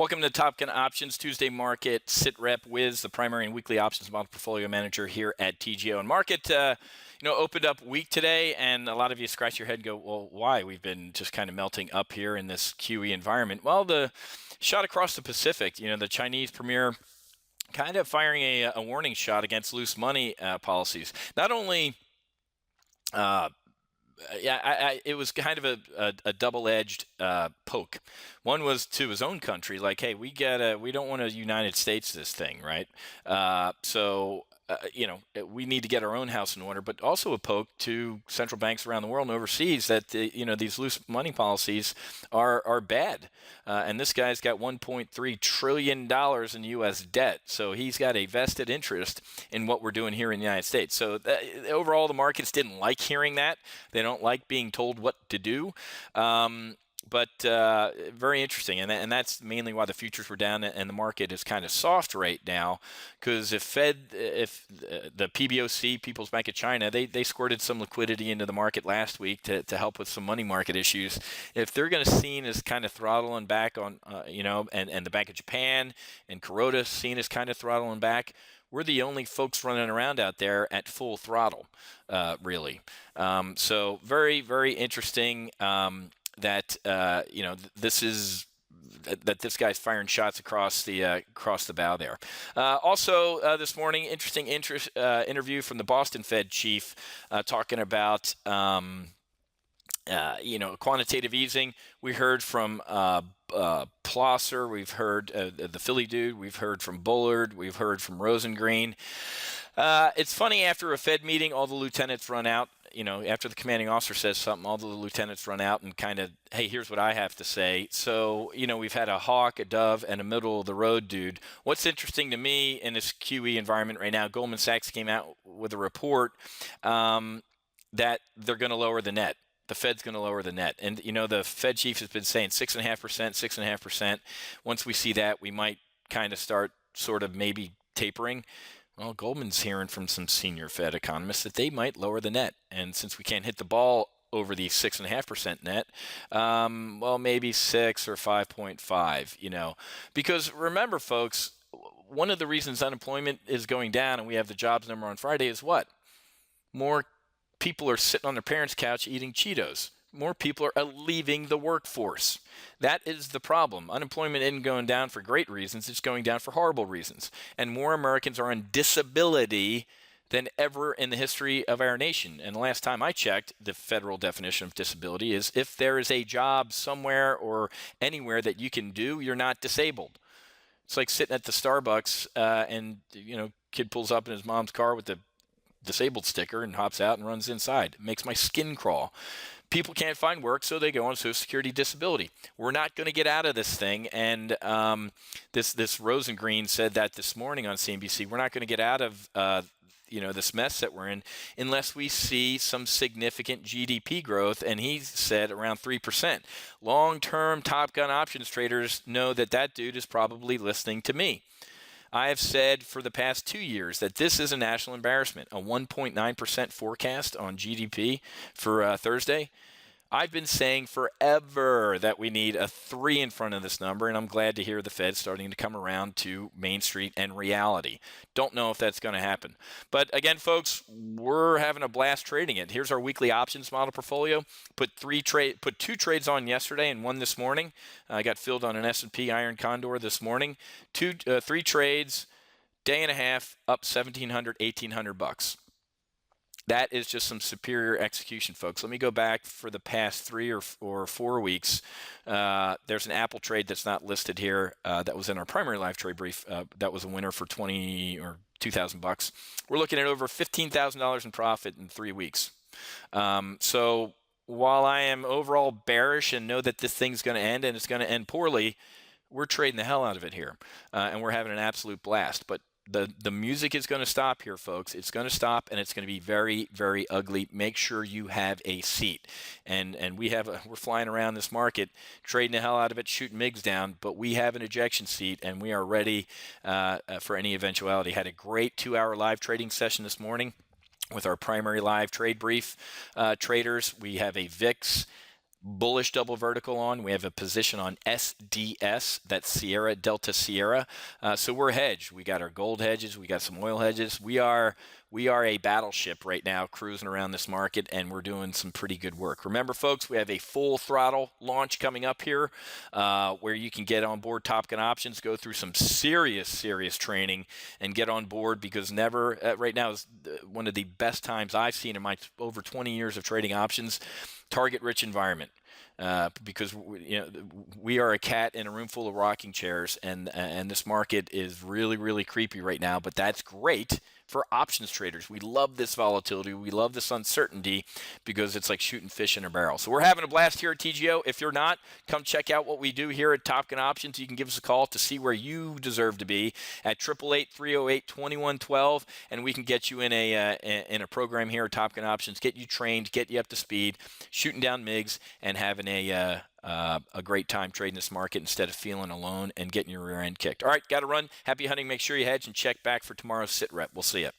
Welcome to Top Gun Options Tuesday Market. Sit Rep Whiz, the primary and weekly options model portfolio manager here at TGO. And market, opened up weak today, and a lot of you scratch your head and go, well, why? We've been just kind of melting up here in this QE environment. Well, the shot across the Pacific, the Chinese premier kind of firing a warning shot against loose money policies. Not only it was kind of a double-edged poke. One was to his own country, like, hey, we don't want to United States this thing, right? We need to get our own house in order, but also a poke to central banks around the world and overseas that these loose money policies are bad. And this guy's got $1.3 trillion in U.S. debt, so he's got a vested interest in what we're doing here in the United States. So overall, the markets didn't like hearing that. They don't like being told what to do. But very interesting, and that's mainly why the futures were down and the market is kind of soft right now, because if the PBOC, People's Bank of China, they squirted some liquidity into the market last week to help with some money market issues. If they're going to seen as kind of throttling back on, and the Bank of Japan and Kuroda seen as kind of throttling back, we're the only folks running around out there at full throttle, really. So very, very interesting. That this guy's firing shots across the bow there. Also, this morning, interesting interview from the Boston Fed chief talking about quantitative easing. We heard from Plosser, we've heard the Philly dude, we've heard from Bullard, we've heard from Rosengreen. It's funny, after a Fed meeting, all the lieutenants run out. After the commanding officer says something, all the lieutenants run out and kind of, hey, here's what I have to say. So, we've had a hawk, a dove, and a middle-of-the-road dude. What's interesting to me in this QE environment right now, Goldman Sachs came out with a report that they're going to lower the net. The Fed's going to lower the net. And, the Fed chief has been saying 6.5%, 6.5%. Once we see that, we might kind of start sort of maybe tapering. Well, Goldman's hearing from some senior Fed economists that they might lower the net. And since we can't hit the ball over the 6.5% net, maybe 6 or 5.5, Because remember, folks, one of the reasons unemployment is going down and we have the jobs number on Friday is what? More people are sitting on their parents' couch eating Cheetos. More people are leaving the workforce. That is the problem. Unemployment isn't going down for great reasons. It's going down for horrible reasons. And more Americans are on disability than ever in the history of our nation. And the last time I checked, the federal definition of disability is if there is a job somewhere or anywhere that you can do, you're not disabled. It's like sitting at the Starbucks and, kid pulls up in his mom's car with the disabled sticker and hops out and runs inside. It makes my skin crawl. People can't find work, so they go on Social Security disability. We're not going to get out of this thing. And this Rosengreen said that this morning on CNBC. We're not going to get out of this mess that we're in unless we see some significant GDP growth. And he said around 3%. Long-term Top Gun options traders know that dude is probably listening to me. I have said for the past 2 years that this is a national embarrassment, a 1.9% forecast on GDP for Thursday. I've been saying forever that we need a 3 in front of this number, and I'm glad to hear the Fed starting to come around to Main Street and reality. Don't know if that's going to happen. But again, folks, we're having a blast trading it. Here's our weekly options model portfolio. Put 2 trades on yesterday and 1 this morning. I got filled on an S&P Iron Condor this morning. 3 trades, day and a half, up $1,700, $1,800. That is just some superior execution, folks. Let me go back for the past 3 or 4 weeks. There's an Apple trade that's not listed here. That was in our primary live trade brief. That was a winner for $20 or $2,000. We're looking at over $15,000 in profit in 3 weeks. So while I am overall bearish and know that this thing's going to end and it's going to end poorly, we're trading the hell out of it here, and we're having an absolute blast. But the music is going to stop here, folks. It's going to stop, and it's going to be very, very ugly. Make sure you have a seat. And we're flying around this market, trading the hell out of it, shooting MIGs down, but we have an ejection seat, and we are ready for any eventuality. Had a great 2-hour live trading session this morning with our primary live trade brief traders. We have a VIX bullish double vertical on. We have a position on SDS, that's Sierra, Delta Sierra. So we're hedged. We got our gold hedges. We got some oil hedges. We are a battleship right now cruising around this market, and we're doing some pretty good work. Remember, folks, we have a full throttle launch coming up here where you can get on board Top Gun Options, go through some serious training, and get on board, because right now is one of the best times I've seen in my over 20 years of trading options. Target-rich environment. Because we are a cat in a room full of rocking chairs, and this market is really creepy right now. But that's great for options traders. We love this volatility. We love this uncertainty, because it's like shooting fish in a barrel. So we're having a blast here at TGO. If you're not, come check out what we do here at Top Gun Options. You can give us a call to see where you deserve to be at 888-308-2112, and we can get you in a program here at Top Gun Options, get you trained, get you up to speed, shooting down MIGs, and having a great time trading this market instead of feeling alone and getting your rear end kicked. All right, got to run. Happy hunting. Make sure you hedge and check back for tomorrow's sit rep. We'll see you.